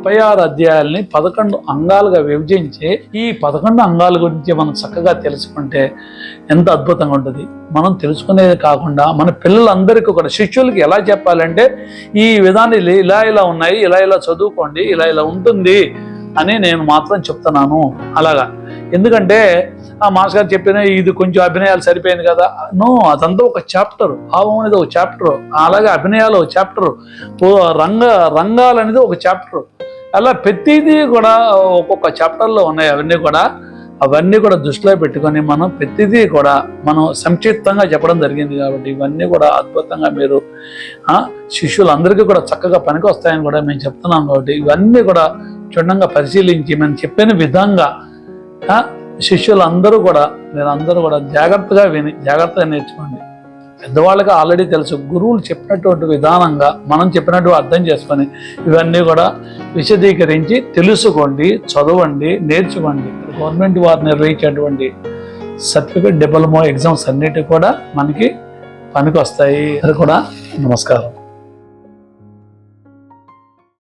36 అధ్యాయాల్ని 11 అంగాలుగా విభజించి ఈ 11 అంగాల గురించి మనం చక్కగా తెలుసుకుంటే ఎంత అద్భుతంగా ఉంటుంది. మనం తెలుసుకునేది కాకుండా మన పిల్లలందరికీ కూడా శిష్యులకి ఎలా చెప్పాలంటే ఈ విధానాలు ఇలా ఉన్నాయి, ఇలా చదువుకోండి, ఇలా ఉంటుంది అని నేను మాత్రం చెప్తున్నాను. అలాగా ఎందుకంటే ఆ మాస్ గారు చెప్పిన ఇది కొంచెం అభినయాలు సరిపోయింది కదా, నో, అదంతా ఒక చాప్టర్. భావం అనేది ఒక చాప్టర్, అలాగే అభినయాలు ఒక చాప్టర్, రంగాలు అనేది ఒక చాప్టర్. అలా ప్రతిదీ కూడా ఒక్కొక్క చాప్టర్లో ఉన్నాయి. అవన్నీ కూడా దృష్టిలో పెట్టుకొని మనం ప్రతిదీ కూడా మనం సంక్షిప్తంగా చెప్పడం జరిగింది. కాబట్టి ఇవన్నీ కూడా అద్భుతంగా మీరు శిష్యులందరికీ కూడా చక్కగా పనికి వస్తాయని కూడా మేము చెప్తున్నాం. కాబట్టి ఇవన్నీ కూడా క్షుణ్ణంగా పరిశీలించి మనం చెప్పిన విధంగా శిష్యులందరూ కూడా మీరందరూ కూడా జాగ్రత్తగా విని జాగ్రత్తగా నేర్చుకోండి. పెద్దవాళ్ళకి ఆల్రెడీ తెలుసు, గురువులు చెప్పినటువంటి విధానంగా మనం చెప్పినట్టు అర్థం చేసుకొని ఇవన్నీ కూడా విశదీకరించి తెలుసుకోండి, చదవండి, నేర్చుకోండి. గవర్నమెంట్ వారు నిర్వహించేటువంటి సర్టిఫికేట్ డిప్లొమా ఎగ్జామ్స్ అన్నిటి కూడా మనకి పనికి వస్తాయి. అది కూడా నమస్కారం.